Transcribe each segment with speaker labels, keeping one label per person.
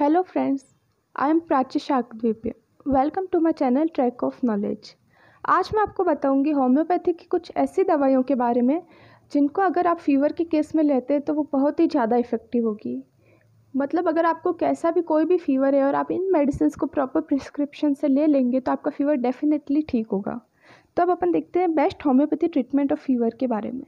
Speaker 1: Hello friends, I am Prachi Shakdweep. Welcome to my channel track of knowledge. आज मैं आपको बताऊंगी होम्योपैथी की कुछ ऐसी दवाइयों के बारे में जिनको अगर आप फीवर के केस में लेते हैं तो वो बहुत ही ज़्यादा इफ़ेक्टिव होगी। मतलब अगर आपको कैसा भी कोई भी फीवर है और आप इन मेडिसिन को प्रॉपर प्रिस्क्रिप्शन से ले लेंगे तो आपका फीवर डेफिनेटली ठीक होगा। तो अब अपन देखते हैं best homeopathy treatment of fever के बारे में।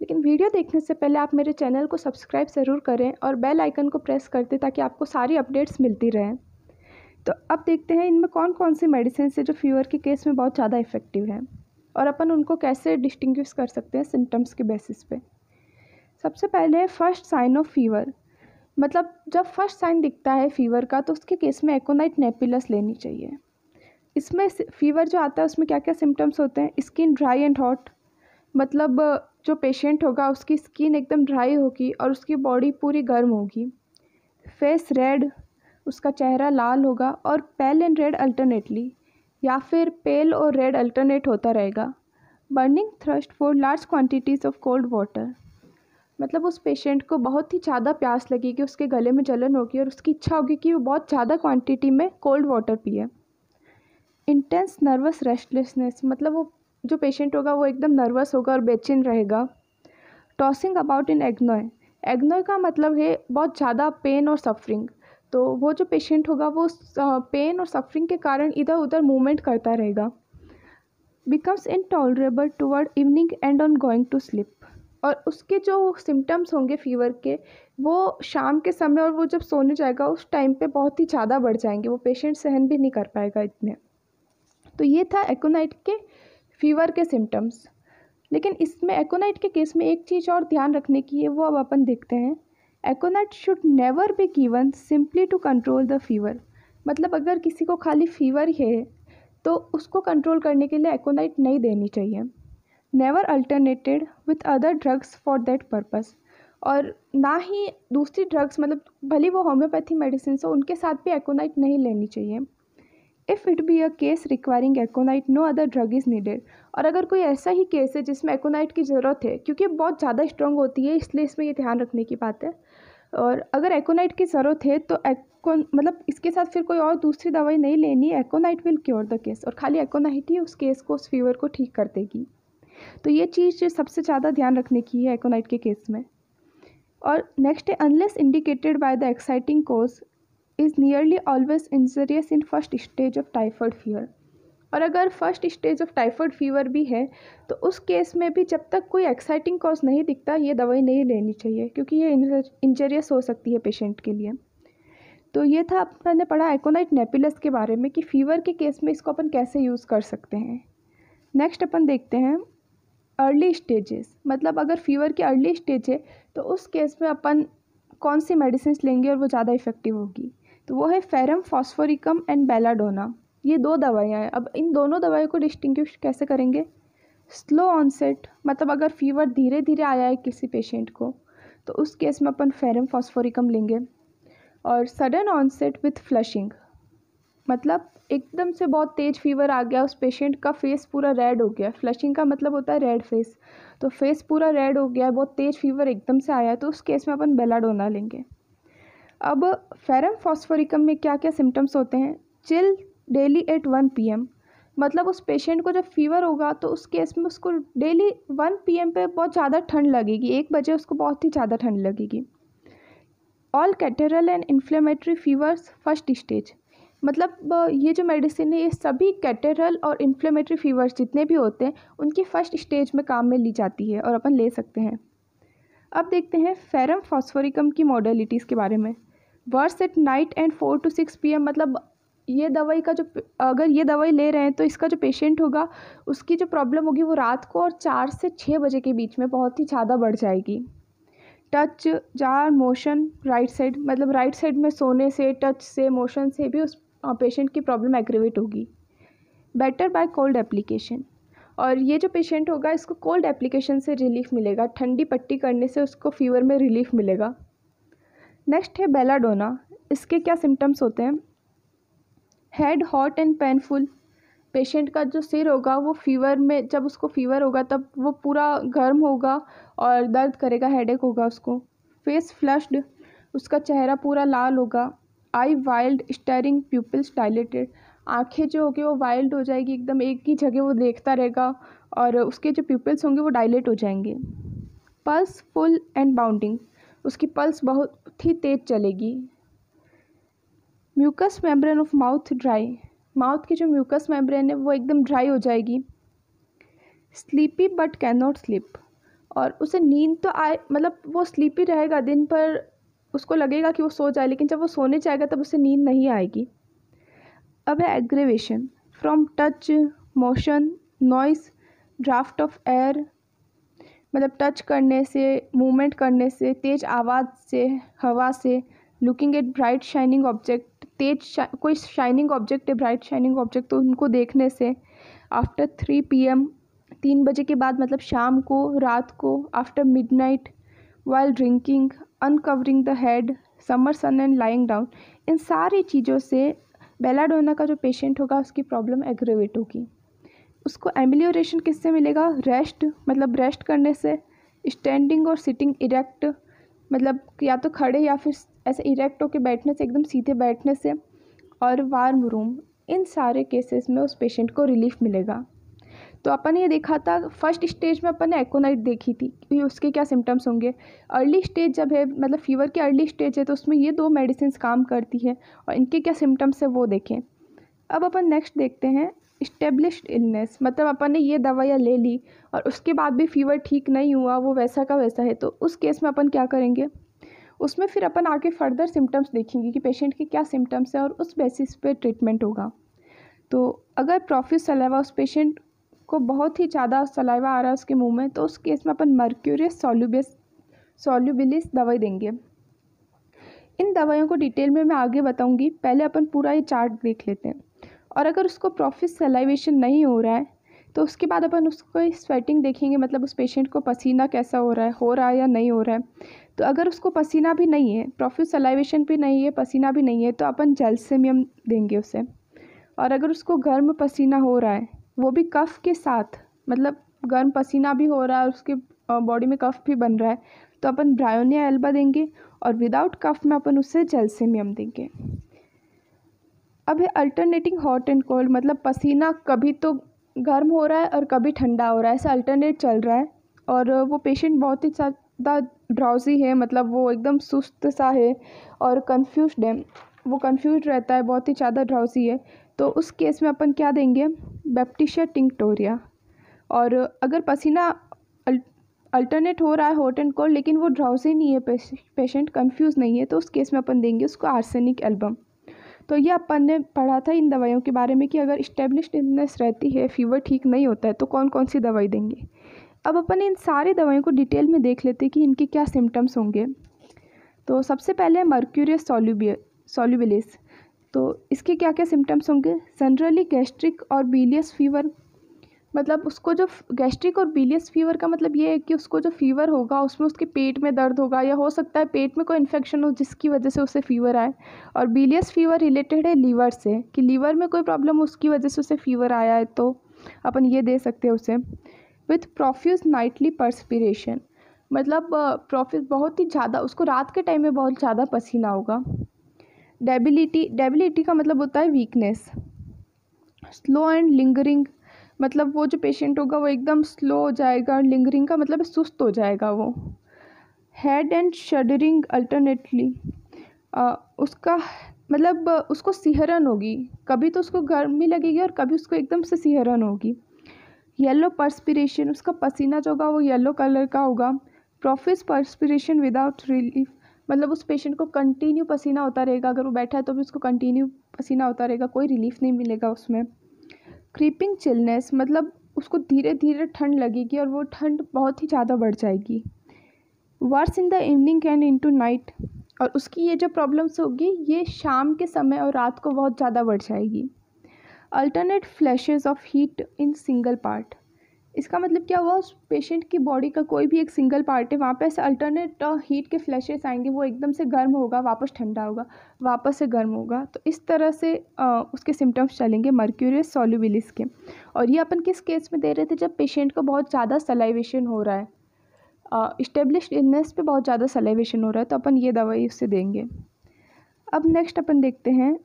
Speaker 1: लेकिन वीडियो देखने से पहले आप मेरे चैनल को सब्सक्राइब ज़रूर करें और बेल आइकन को प्रेस कर दें ताकि आपको सारी अपडेट्स मिलती रहें। तो अब देखते हैं इनमें कौन कौन सी मेडिसिन है जो फीवर के केस में बहुत ज़्यादा इफ़ेक्टिव है और अपन उनको कैसे डिस्टिंग्विश कर सकते हैं सिम्टम्स के बेसिस पे। सबसे पहले है फर्स्ट साइन ऑफ फीवर। मतलब जब फर्स्ट साइन दिखता है फीवर का तो उसके केस में एकोनाइट नेपिलस लेनी चाहिए। इसमें फीवर जो आता है उसमें क्या क्या सिम्टम्स होते हैं? स्किन ड्राई एंड हॉट, मतलब जो पेशेंट होगा उसकी स्किन एकदम ड्राई होगी और उसकी बॉडी पूरी गर्म होगी। फेस रेड, उसका चेहरा लाल होगा और पेल एंड रेड अल्टरनेटली, या फिर पेल और रेड अल्टरनेट होता रहेगा। Burning thrust for large quantities of cold water, मतलब उस पेशेंट को बहुत ही ज़्यादा प्यास लगेगी, उसके गले में जलन होगी और उसकी इच्छा होगी कि वो बहुत ज़्यादा क्वांटिटी में कोल्ड वाटर पिए। इंटेंस नर्वस रेस्टलेसनेस, मतलब वो जो पेशेंट होगा वो एकदम नर्वस होगा और बेचैन रहेगा। टॉसिंग अबाउट इन एग्नोय, एग्नोय का मतलब है बहुत ज़्यादा पेन और सफरिंग। तो वो जो पेशेंट होगा वो पेन और सफरिंग के कारण इधर उधर मूवमेंट करता रहेगा। Becomes intolerable toward evening and on going to sleep, और उसके जो सिम्टम्स होंगे फीवर के वो शाम के समय और वो जब सोने जाएगा उस टाइम पे बहुत ही ज़्यादा बढ़ जाएंगे, वो पेशेंट सहन भी नहीं कर पाएगा इतने। तो ये था एकोनाइट के फीवर के सिम्टम्स। लेकिन इसमें एकोनाइट के केस में एक चीज़ और ध्यान रखने की है, वो अब अपन देखते हैं। Aconite should never be given simply to control the fever. मतलब अगर किसी को खाली फीवर है तो उसको कंट्रोल करने के लिए एकोनाइट नहीं देनी चाहिए। Never alternated with other drugs for that purpose, और ना ही दूसरी ड्रग्स, मतलब भले वो होम्योपैथी मेडिसिन हो उनके साथ भी एकोनाइट नहीं लेनी चाहिए। If it be a case requiring aconite no other drug is needed, और अगर कोई ऐसा ही केस है जिसमें एकोनाइट की ज़रूरत है, क्योंकि बहुत ज़्यादा स्ट्रॉन्ग होती है इसलिए इसमें ये ध्यान रखने की बात है। और अगर एकोनाइट की ज़रूरत है तो मतलब इसके साथ फिर कोई और दूसरी दवाई नहीं लेनी है, एकोनाइट विल क्योर द केस, और खाली एकोनाइट ही उस केस को, उस फीवर को ठीक कर देगी। तो ये चीज़ सबसे ज़्यादा ध्यान रखने की है एकोनाइट के केस में। और नेक्स्ट है unless indicated by the exciting cause is nearly always injurious in first stage of typhoid fever. और अगर first stage of typhoid fever भी है तो उस केस में भी जब तक कोई एक्साइटिंग कॉज नहीं दिखता ये दवाई नहीं लेनी चाहिए, क्योंकि ये इंजरियस हो सकती है पेशेंट के लिए। तो ये था मैंने पढ़ा एकोनाइट नेपिलस के बारे में कि फ़ीवर के केस में इसको अपन कैसे यूज़ कर सकते हैं। नेक्स्ट अपन देखते हैं अर्ली स्टेजेस। मतलब अगर फीवर की अर्ली स्टेज है तो उस केस में अपन कौन सी मेडिसिन लेंगे और वो ज़्यादा इफेक्टिव होगी, तो वो है फेरम फॉस्फोरिकम एंड बेलाडोना। ये दो दवाइयाँ हैं। अब इन दोनों दवाइयों को डिस्टिंग्विश कैसे करेंगे? स्लो ऑनसेट, मतलब अगर फीवर धीरे धीरे आया है किसी पेशेंट को तो उस केस में अपन फेरम फॉस्फोरिकम लेंगे। और सडन ऑनसेट विथ फ्लशिंग, मतलब एकदम से बहुत तेज़ फीवर आ गया, उस पेशेंट का फेस पूरा रेड हो गया। फ्लशिंग का मतलब होता है रेड फेस, तो फेस पूरा रेड हो गया, बहुत तेज़ फीवर एकदम से आया, तो उस केस में अपन बेलाडोना लेंगे। अब फेरम फॉस्फोरिकम में क्या क्या सिम्टम्स होते हैं? चिल डेली एट 1 PM, मतलब उस पेशेंट को जब फीवर होगा तो उस केस में उसको डेली 1 PM पे बहुत ज़्यादा ठंड लगेगी, 1 बजे उसको बहुत ही ज़्यादा ठंड लगेगी। All catarrhal and inflammatory fevers first stage, मतलब ये जो मेडिसिन है ये सभी कैटेरल और इन्फ्लेमेटरी फीवर्स जितने भी होते हैं उनकी फर्स्ट स्टेज में काम में ली जाती है और अपन ले सकते हैं। अब देखते हैं फेरम फॉस्फोरिकम की मॉडलिटीज़ के बारे में। Worse at night and 4 to 6 PM, मतलब ये दवाई का जो, अगर ये दवाई ले रहे हैं तो इसका जो पेशेंट होगा उसकी जो प्रॉब्लम होगी वो रात को और 4 से 6 बजे के बीच में बहुत ही ज़्यादा बढ़ जाएगी। Touch jar motion right side, मतलब राइट साइड में सोने से, टच से, मोशन से भी उस पेशेंट की प्रॉब्लम एग्रीवेट होगी। बेटर बाय कोल्ड एप्लीकेशन, और ये जो पेशेंट होगा इसको कोल्ड एप्लीकेशन से रिलीफ मिलेगा, ठंडी पट्टी करने से उसको फीवर में रिलीफ मिलेगा। नेक्स्ट है बेलाडोना। इसके क्या सिम्टम्स होते हैं? Head hot and painful, patient का जो सिर होगा वो फीवर में, जब उसको फीवर होगा तब वो पूरा गर्म होगा और दर्द करेगा, हेडेक होगा उसको। फेस फ्लश्ड, उसका चेहरा पूरा लाल होगा। आई वाइल्ड स्टेरिंग प्यूपिल्स डायलेटेड, आँखें जो होगी वो वाइल्ड हो जाएगी, एकदम एक ही जगह वो देखता रहेगा और उसके जो प्यूपिल्स होंगे वो डायलेट हो जाएंगे। पल्स फुल एंड बाउंडिंग, उसकी पल्स बहुत ही तेज चलेगी। Mucous membrane of mouth dry, mouth की जो म्यूकस मेम्ब्रेन है वो एकदम ड्राई हो जाएगी। Sleepy but can not sleep, और उसे नींद तो आए, मतलब वो स्लीपी रहेगा दिन पर, उसको लगेगा कि वो सो जाए, लेकिन जब वो सोने जाएगा तब उसे नींद नहीं आएगी। अब है aggravation, from touch, motion, noise, draft of air, मतलब टच करने से, मूवमेंट करने से, तेज़ आवाज़ से, हवा से, looking at bright shining object, कोई शाइनिंग ऑब्जेक्ट है, ब्राइट शाइनिंग ऑब्जेक्ट, तो उनको देखने से। आफ्टर 3 PM, 3 बजे के बाद, मतलब शाम को, रात को। After midnight, while drinking, uncovering the head, summer sun and lying down, इन सारी चीज़ों से बेलाडोना का जो पेशेंट होगा उसकी प्रॉब्लम एग्रेवेट होगी। उसको एमिलियोरेशन किससे मिलेगा? रेस्ट, मतलब रेस्ट करने से, स्टैंडिंग और सिटिंग इरेक्ट, मतलब या तो खड़े या फिर ऐसे इरेक्ट होकर बैठने से, एकदम सीधे बैठने से, और वार्म रूम, इन सारे केसेस में उस पेशेंट को रिलीफ मिलेगा। तो अपन ने ये देखा था, फर्स्ट स्टेज में अपन ने एकोनाइट देखी थी कि उसके क्या सिम्टम्स होंगे। अर्ली स्टेज जब है, मतलब फीवर की अर्ली स्टेज है, तो उसमें ये 2 मेडिसिन काम करती है और इनके क्या सिम्टम्स है वो देखें। अब अपन नेक्स्ट देखते हैं इस्टेब्लिश्ड इलनेस, मतलब अपन ने ये दवाइयाँ ले ली और उसके बाद भी फीवर ठीक नहीं हुआ, वो वैसा का वैसा है, तो उस केस में अपन क्या करेंगे, उसमें फिर अपन आगे फर्दर सिम्टम्स देखेंगे कि पेशेंट के क्या सिम्टम्स है और उस बेसिस पे ट्रीटमेंट होगा। तो अगर प्रोफ्यूज सलाइवा, उस पेशेंट को बहुत ही ज़्यादा सलाइवा आ रहा है उसके मुंह में, तो उस केस में अपन मर्क्यूरियस सॉल्युबिलिस दवाई देंगे। इन दवाइयों को डिटेल में मैं आगे बताऊंगी, पहले अपन पूरा ये चार्ट देख लेते हैं। और अगर उसको प्रोफ्यूज सलाइवेशन नहीं हो रहा है तो उसके बाद अपन उसको स्वेटिंग देखेंगे, मतलब उस पेशेंट को पसीना कैसा हो रहा है या नहीं हो रहा है। तो अगर उसको पसीना भी नहीं है, प्रोफ्यूज सलाइवेशन भी नहीं है, पसीना भी नहीं है, तो अपन जेल्सेमियम देंगे उसे। और अगर उसको गर्म पसीना हो रहा है, वो भी कफ के साथ, मतलब गर्म पसीना भी हो रहा है और उसके बॉडी में कफ भी बन रहा है, तो अपन ब्रायोनिया एल्बा देंगे। और विदाउट कफ में अपन उससे जेल्सेमियम देंगे। अब है अल्टरनेटिंग हॉट एंड कोल्ड, मतलब पसीना कभी तो गर्म हो रहा है और कभी ठंडा हो रहा है, ऐसा अल्टरनेट चल रहा है। और वो पेशेंट बहुत ही ज़्यादा ड्राउजी है, मतलब वो एकदम सुस्त सा है और कंफ्यूज्ड है, वो कंफ्यूज रहता है, बहुत ही ज़्यादा ड्राउजी है। तो उस केस में अपन क्या देंगे, बैप्टिशिया टिंक्टोरिया। और अगर पसीना अल्टरनेट हो रहा है हॉट एंड कोल्ड, लेकिन वो ड्राउजी नहीं है, पेशेंट कंफ्यूज नहीं है, तो उस केस में अपन देंगे उसको आर्सेनिक एल्बम। तो ये अपन ने पढ़ा था इन दवाइयों के बारे में कि अगर इस्टेब्लिश्ड इलनेस रहती है, फीवर ठीक नहीं होता है, तो कौन कौन सी दवाई देंगे। अब अपन इन सारी दवाइयों को डिटेल में देख लेते हैं कि इनके क्या सिम्टम्स होंगे। तो सबसे पहले मर्क्यूरियस सॉल्युबिलिस, तो इसके क्या क्या सिम्टम्स होंगे। जनरली गैस्ट्रिक और बिलियस फीवर, मतलब उसको जो गैस्ट्रिक और बिलियस फीवर का मतलब ये है कि उसको जो फीवर होगा उसमें उसके पेट में दर्द होगा, या हो सकता है पेट में कोई इन्फेक्शन हो जिसकी वजह से उसे फीवर आए। और बिलियस फीवर रिलेटेड है लीवर से, कि लीवर में कोई प्रॉब्लम उसकी वजह से उसे फीवर आया है, तो अपन ये दे सकते हैं उसे। विथ प्रोफ्यूज नाइटली पर्सपिरेशन, मतलब प्रोफ्यूज बहुत ही ज़्यादा, उसको रात के टाइम में बहुत ज़्यादा पसीना होगा। डेबिलिटी का मतलब होता है वीकनेस। स्लो एंड लिंगरिंग, मतलब वो जो पेशेंट होगा वो एकदम स्लो हो जाएगा, और लिंगरिंग का मतलब सुस्त हो जाएगा वो। हेड एंड शडरिंग अल्टरनेटली, उसका मतलब उसको सिहरन होगी, कभी तो उसको गर्मी लगेगी और कभी उसको एकदम से सिहरन होगी। येलो पर्सपिरेशन, उसका पसीना जो होगा वो येलो कलर का होगा। प्रोफ्यूज पर्सपिरेशन विदाउट रिलीफ, मतलब उस पेशेंट को कंटिन्यू पसीना होता रहेगा, अगर वो बैठा है तो भी उसको कंटिन्यू पसीना होता रहेगा, कोई रिलीफ नहीं मिलेगा उसमें। क्रीपिंग चिलनेस, मतलब उसको धीरे धीरे ठंड लगेगी और वो ठंड बहुत ही ज़्यादा बढ़ जाएगी। Worse in the evening and into night, और उसकी ये जो प्रॉब्लम्स होगी ये शाम के समय और रात को बहुत ज़्यादा बढ़ जाएगी। Alternate flashes of heat in single part, इसका मतलब क्या हुआ, उस पेशेंट की बॉडी का कोई भी एक सिंगल पार्ट है, वहाँ पे ऐसे अल्टरनेट हीट के फ्लैशेस आएंगे, वो एकदम से गर्म होगा, वापस ठंडा होगा, वापस से गर्म होगा। तो इस तरह से उसके सिम्टम्स चलेंगे मर्क्यूरियस सॉल्युबिलिस के। और ये अपन किस केस में दे रहे थे, जब पेशेंट को बहुत ज़्यादा सलाइवेशन हो रहा है, इस्टेब्लिश्ड इलनेस पे बहुत ज़्यादा सलाइवेशन हो रहा है, तो अपन ये दवाई उससे देंगे। अब नेक्स्ट अपन देखते हैं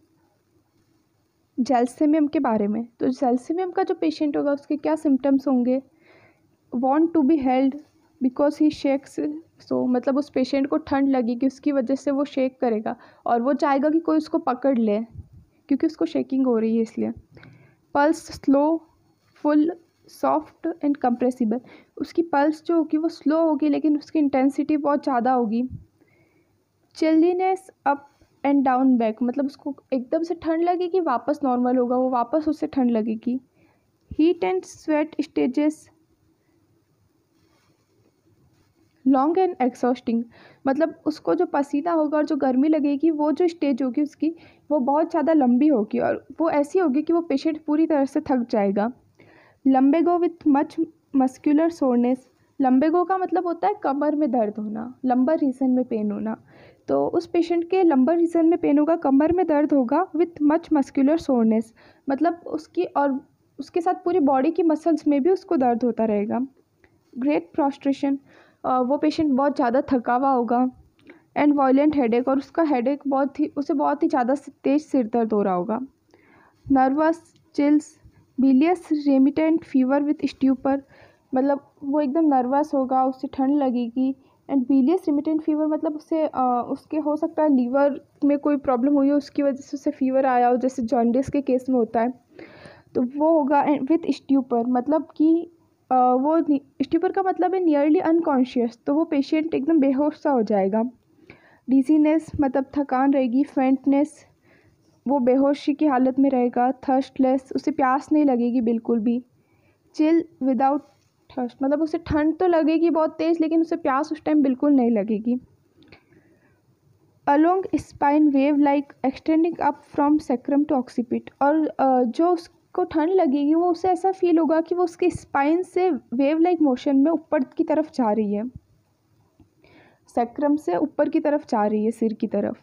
Speaker 1: जैल्सीमियम के बारे में। तो जैल्सीमियम का जो पेशेंट होगा उसके क्या सिम्टम्स होंगे? Want to be held because he shakes, so मतलब उस पेशेंट को ठंड लगेगी, उसकी वजह से वो शेक करेगा और वो चाहेगा कि कोई उसको पकड़ ले क्योंकि उसको शेकिंग हो रही है इसलिए। Pulse slow, full, soft and compressible, उसकी पल्स जो होगी वो स्लो होगी लेकिन उसकी इंटेंसिटी बहुत ज़्यादा होगी। चिल्लीनेस अप एंड डाउन बैक, मतलब उसको एकदम से ठंड लगेगी, वापस नॉर्मल होगा, वो वापस उससे ठंड लगेगी। Heat and sweat stages long and exhausting, मतलब उसको जो पसीना होगा और जो गर्मी लगेगी वो जो स्टेज होगी उसकी वो बहुत ज़्यादा लंबी होगी और वो ऐसी होगी कि वो पेशेंट पूरी तरह से थक जाएगा। Lumbago with much muscular soreness, lumbago का मतलब होता है कमर में दर्द होना, लंबर रीजन में पेन होना। तो उस पेशेंट के लंबर रीजन में पेन होगा, कमर में दर्द होगा, विथ मच मस्कुलर सोरनेस, मतलब उसकी और उसके साथ पूरी बॉडी की मसल्स में भी उसको दर्द होता रहेगा। ग्रेट प्रोस्ट्रेशन, वो पेशेंट बहुत ज़्यादा थका हुआ होगा। एंड वायलेंट हेडेक, और उसका हेडेक उसे बहुत ही ज़्यादा तेज सिर दर्द हो रहा होगा। Nervous, chills, bilious remittent fever with stupor, मतलब वो एकदम नर्वस होगा, उससे ठंड लगेगी। एंड बिलियस रेमिटेंट फीवर मतलब उसके हो सकता है लीवर में कोई प्रॉब्लम हुई हो, उसकी वजह से उसे फीवर आया हो, जैसे जॉन्डिस के केस में होता है, तो वो होगा। एंड विथ स्ट्यूपर मतलब कि वो स्ट्यूपर का मतलब है नियरली अनकॉन्शियस, तो वो पेशेंट एकदम बेहोश सा हो जाएगा। डिजीनेस मतलब थकान रहेगी। फेंटनेस, वो बेहोशी की हालत में रहेगा। थर्स्टलेस, उसे प्यास नहीं लगेगी बिल्कुल भी। चिल विदाउट थर्स्ट, मतलब उसे ठंड तो लगेगी बहुत तेज़ लेकिन उसे प्यास उस टाइम बिल्कुल नहीं लगेगी। Along spine wave like extending up from sacrum to occiput, और जो उसको ठंड लगेगी वो उसे ऐसा फील होगा कि वो उसकी स्पाइन से वेव लाइक मोशन में ऊपर की तरफ जा रही है, सेक्रम से ऊपर की तरफ जा रही है, सिर की तरफ।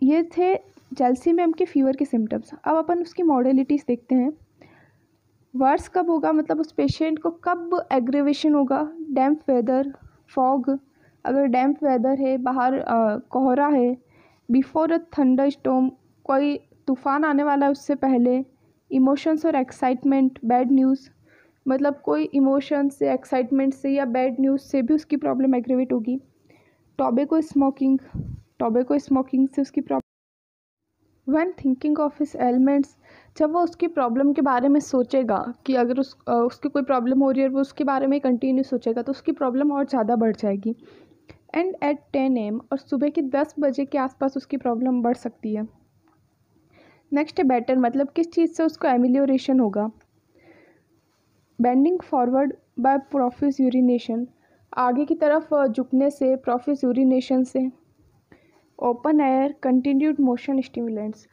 Speaker 1: ये थे जैल्सीमियम के फीवर के सिम्टम्स। अब अपन उसकी मॉडलिटीज़ देखते हैं। वर्स कब होगा, मतलब उस पेशेंट को कब एग्रेवेशन होगा? डैम्प वेदर, फॉग, अगर डैम्प वेदर है, बाहर कोहरा है, बिफोर अ थंडर स्टॉर्म, कोई तूफान आने वाला है उससे पहले। इमोशंस और एक्साइटमेंट, बैड न्यूज़, मतलब कोई इमोशन से, एक्साइटमेंट से या बैड न्यूज़ से भी उसकी प्रॉब्लम एग्रेवेट होगी। टोबैको स्मोकिंग, टोबैको स्मोकिंग से उसकी problem. When thinking of his elements, जब वो उसकी प्रॉब्लम के बारे में सोचेगा कि अगर उसकी कोई प्रॉब्लम हो रही है और वो उसके बारे में कंटिन्यू सोचेगा तो उसकी प्रॉब्लम और ज़्यादा बढ़ जाएगी। एंड एट 10 AM, और सुबह के 10 बजे के आसपास उसकी प्रॉब्लम बढ़ सकती है। नेक्स्ट है बेटर, मतलब किस चीज़ से उसको एमिलियोरेशन होगा? बेंडिंग फॉरवर्ड बाय प्रोफिस यूरिनेशन, आगे की तरफ झुकने से, प्रोफिस यूरिनेशन से। Open air continued motion stimulants,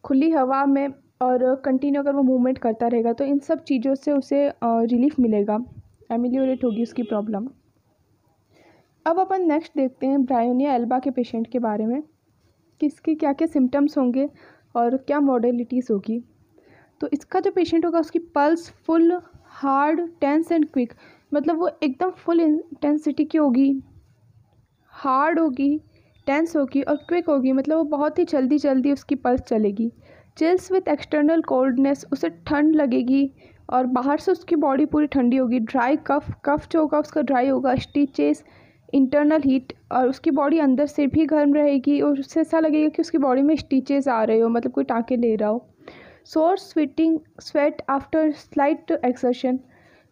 Speaker 1: खुली हवा में और कंटिन्यू अगर वो मूवमेंट करता रहेगा तो इन सब चीज़ों से उसे रिलीफ मिलेगा, एमिलियोरेट होगी उसकी प्रॉब्लम। अब अपन नेक्स्ट देखते हैं ब्रायोनिया एल्बा के पेशेंट के बारे में कि इसके क्या क्या सिम्टम्स होंगे और क्या मॉडलिटीज़ होगी। तो इसका जो पेशेंट होगा उसकी pulse full, hard, tense and quick, मतलब वो एकदम फुल इंटेंसिटी की होगी, हार्ड होगी, टेंस होगी और क्विक होगी, मतलब वो बहुत ही जल्दी जल्दी उसकी पल्स चलेगी। चिल्स विथ एक्सटर्नल कोल्डनेस, उसे ठंड लगेगी और बाहर से उसकी बॉडी पूरी ठंडी होगी। ड्राई कफ, कफ जो होगा उसका ड्राई होगा। स्टिचेस, इंटरनल हीट, और उसकी बॉडी अंदर से भी गर्म रहेगी और उससे ऐसा लगेगा कि उसकी बॉडी में स्टिचेस आ रहे हो, मतलब कोई टाँके ले रहा हो। सोर sweating, sweat after slight exertion,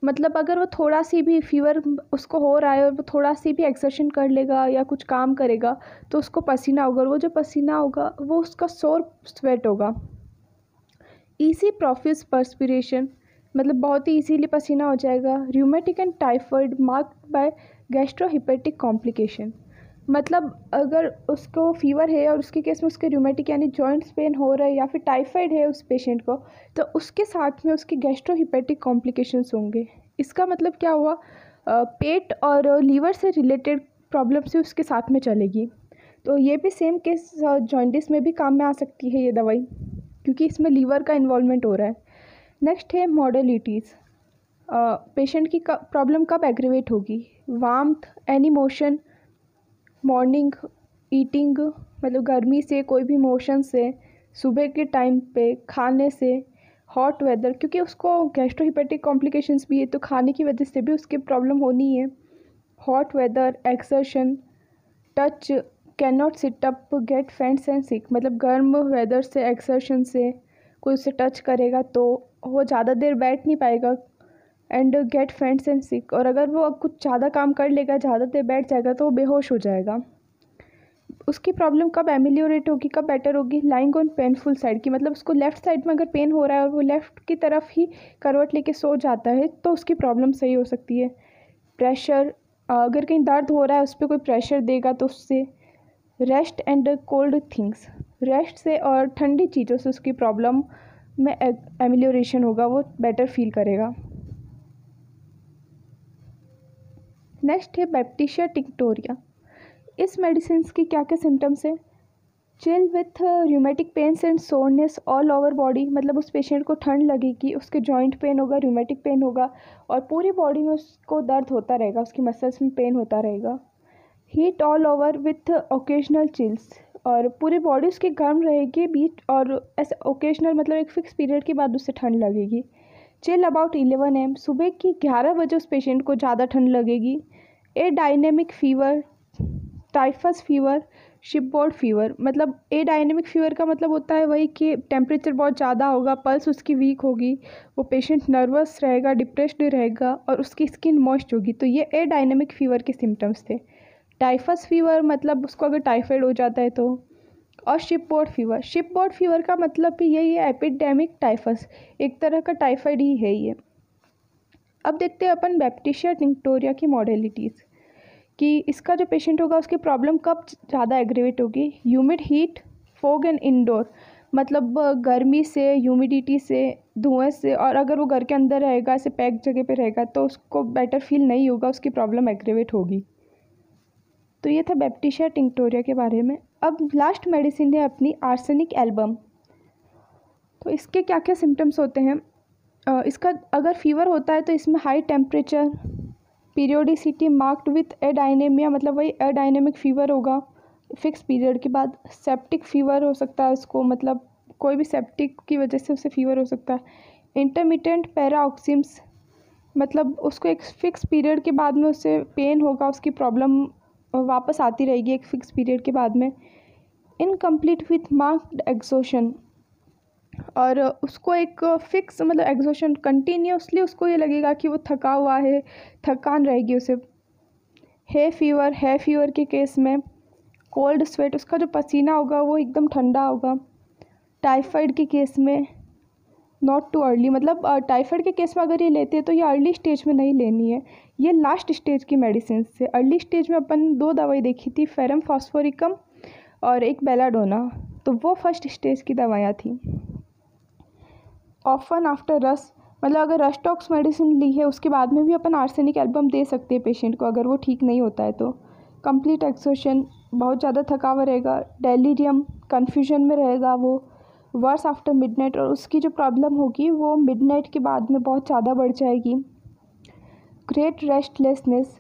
Speaker 1: मतलब अगर वो थोड़ा सी भी फीवर उसको हो रहा है और वो थोड़ा सी भी एक्सर्शन कर लेगा या कुछ काम करेगा तो उसको पसीना होगा, और वो जो पसीना होगा वो उसका सोर स्वेट होगा। ईजी प्रोफिस पर्सपिरेशन, मतलब बहुत ही इजीली पसीना हो जाएगा। Rheumatic and typhoid marked by gastrohepatic complication, मतलब अगर उसको फीवर है और उसके केस में उसके रूमेटिक यानी जॉइंट्स पेन हो रहा है या फिर टाइफाइड है उस पेशेंट को, तो उसके साथ में उसके गैस्ट्रोहिपेटिक कॉम्प्लिकेशंस होंगे। इसका मतलब क्या हुआ? पेट और लीवर से रिलेटेड प्रॉब्लम से उसके साथ में चलेगी। तो ये भी सेम केस जॉइंटिस में भी काम में आ सकती है ये दवाई, क्योंकि इसमें लीवर का इन्वॉल्वमेंट हो रहा है। नेक्स्ट है मॉडलिटीज़। पेशेंट की प्रॉब्लम कब एग्रीवेट होगी? Warmth, any motion, morning, eating मतलब गर्मी से, कोई भी मोशन से, सुबह के टाइम पे खाने से, हॉट वेदर, क्योंकि उसको गैस्ट्रोहिपेटिक कॉम्प्लिकेशंस भी है तो खाने की वजह से भी उसकी प्रॉब्लम होनी है। Hot weather, exertion, touch, can not sit up, get faints and sick, मतलब गर्म वेदर से, एक्सर्शन से कोई उसे टच करेगा तो वो ज़्यादा देर बैठ नहीं पाएगा, एंड गेट फेंट्स एंड सिक, और अगर वो कुछ ज़्यादा काम कर लेगा, ज़्यादा देर बैठ जाएगा तो वो बेहोश हो जाएगा। उसकी प्रॉब्लम कब एमिलियोरेट होगी, कब बेटर होगी, लाइंग ऑन पेनफुल साइड की, मतलब उसको लेफ़्ट साइड में अगर पेन हो रहा है और वो लेफ़्ट की तरफ ही करवट लेके सो जाता है तो उसकी प्रॉब्लम सही हो सकती है। प्रेशर, अगर कहीं दर्द हो रहा है उस पर कोई प्रेशर देगा तो उससे। Rest and cold things, rest से और ठंडी चीज़ों से उसकी प्रॉब्लम में एमिलियोरेशन होगा, वो बेटर फील करेगा। नेक्स्ट है बैप्टिशा टिंक्टोरिया। इस मेडिसिन की क्या क्या सिम्टम्स है? Chill with rheumatic pains and soreness all over body, मतलब उस पेशेंट को ठंड लगेगी, उसके जॉइंट पेन होगा, रूमेटिक पेन होगा और पूरी बॉडी में उसको दर्द होता रहेगा, उसकी मसल्स में पेन होता रहेगा। Heat all over with occasional chills, और पूरी बॉडी उसकी गर्म रहेगी बीच, और ऐसे ओकेजनल मतलब एक फिक्स पीरियड के बाद उससे ठंड लगेगी। चिल अबाउट 11 AM, सुबह की 11 बजे उस पेशेंट को ज़्यादा ठंड लगेगी। Adynamic fever, typhus fever, shipboard fever, मतलब ए डायनेमिक फीवर का मतलब होता है वही कि टेम्परेचर बहुत ज़्यादा होगा, पल्स उसकी वीक होगी, वो पेशेंट नर्वस रहेगा, डिप्रेस्ड रहेगा और उसकी स्किन मॉइस्ट होगी, तो ये ए डायनेमिक फीवर के सिम्टम्स थे। टाइफस फीवर मतलब उसको अगर टाइफाइड हो जाता है तो। और शिपबोर्ड फीवर, शिपबोर्ड फीवर का मतलब भी यही है, एपिडेमिक टाइफस, एक तरह का टाइफाइड ही है ये। अब देखते हैं अपन बैप्टिशा टिंक्टोरिया की मॉडलिटीज़, कि इसका जो पेशेंट होगा उसकी प्रॉब्लम कब ज़्यादा एग्रीवेट होगी। Humid heat, fog and indoor, मतलब गर्मी से, ह्यूमिडिटी से, धुएं से, और अगर वो घर के अंदर रहेगा, ऐसे पैक जगह पे रहेगा तो उसको बेटर फील नहीं होगा, उसकी प्रॉब्लम एग्रीवेट होगी। तो ये था बैप्टिशा टिंक्टोरिया के बारे में। अब लास्ट मेडिसिन है अपनी आर्सेनिक एल्बम। तो इसके क्या क्या सिम्टम्स होते हैं? इसका अगर फीवर होता है तो इसमें high temperature, periodicity marked with adynamia, मतलब वही एडाइनेमिक फीवर होगा फिक्स पीरियड के बाद। सेप्टिक फीवर हो सकता है उसको, मतलब कोई भी सेप्टिक की वजह से उसे फीवर हो सकता है। इंटरमिटेंट पैराऑक्सिम्स, मतलब उसको एक फ़िक्स पीरियड के बाद में उससे पेन होगा, उसकी प्रॉब्लम वापस आती रहेगी एक फ़िक्स पीरियड के बाद में। इनकम्प्लीट विथ मार्क्ड एग्जॉशन, और उसको एक फिक्स मतलब एग्जॉशन कंटिन्यूसली उसको ये लगेगा कि वो थका हुआ है, थकान रहेगी उसे। है फीवर के केस में कोल्ड स्वेट, उसका जो पसीना होगा वो एकदम ठंडा होगा। टाइफाइड के केस में नॉट टू अर्ली, मतलब टाइफाइड के केस में अगर ये लेते हैं तो ये अर्ली स्टेज में नहीं लेनी है, ये लास्ट स्टेज की मेडिसिन से। अर्ली स्टेज में अपन 2 दवाई देखी थी, फेरम फॉस्फोरिकम और एक बेलाडोना, तो वो फर्स्ट स्टेज की दवाइयाँ थी। ऑफन आफ्टर रस, मतलब अगर रस टॉक्स मेडिसिन ली है उसके बाद में भी अपन आर्सेनिक एल्बम दे सकते हैं पेशेंट को अगर वो ठीक नहीं होता है तो। कंप्लीट एक्सोशन, बहुत ज़्यादा थका हुआ रहेगा। डेलीरियम, कन्फ्यूजन में रहेगा वो। वर्स आफ्टर मिडनाइट, और उसकी जो प्रॉब्लम होगी वो मिडनाइट के बाद में बहुत ज़्यादा बढ़ जाएगी। ग्रेट रेस्टलेसनेस,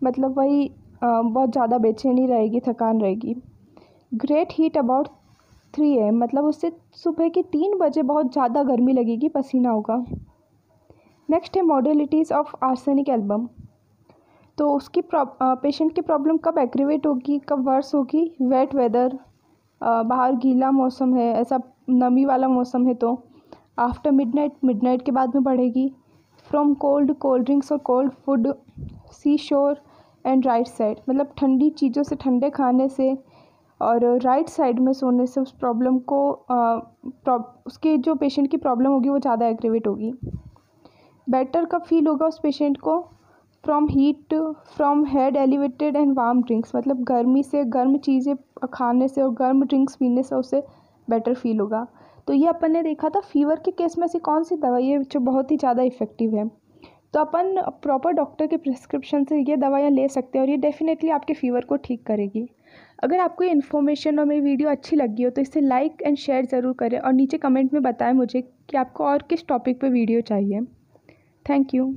Speaker 1: मतलब वही बहुत ज़्यादा बेचैनी रहेगी, थकान रहेगी। ग्रेट हीट अबाउट 3 AM, मतलब उससे सुबह के 3 बजे बहुत ज़्यादा गर्मी लगेगी, पसीना होगा। नेक्स्ट है मॉडलिटीज़ ऑफ आर्सेनिक एल्बम। तो उसकी पेशेंट की प्रॉब्लम कब एग्रीवेट होगी, कब वर्स होगी? वेट वेदर, बाहर गीला मौसम है, ऐसा नमी वाला मौसम है तो। आफ्टर मिडनाइट के बाद में बढ़ेगी। फ्रॉम कोल्ड ड्रिंक्स और कोल्ड फूड, सी शोर एंड राइट साइड, मतलब ठंडी चीज़ों से, ठंडे खाने से और राइट साइड में सोने से उस प्रॉब्लम को उसके जो पेशेंट की प्रॉब्लम होगी वो ज़्यादा एग्रीवेट होगी। बेटर कब फील होगा उस पेशेंट को? From heat, from head elevated and warm drinks, मतलब गर्मी से, गर्म चीज़ें खाने से और गर्म ड्रिंक्स पीने से उसे बेटर फील होगा। तो ये अपन ने देखा था फीवर के केस में ऐसी कौन सी दवाई है जो बहुत ही ज़्यादा इफ़ेक्टिव है। तो अपन प्रॉपर डॉक्टर के प्रिस्क्रिप्शन से ये दवाइयाँ ले सकते हैं और ये डेफिनेटली आपके फीवर को ठीक करेगी। अगर आपको ये इन्फॉर्मेशन और मेरी वीडियो अच्छी लगी हो तो इसे लाइक एंड शेयर ज़रूर करें और नीचे कमेंट में बताएं मुझे कि आपको और किस टॉपिक पे वीडियो चाहिए। Thank you.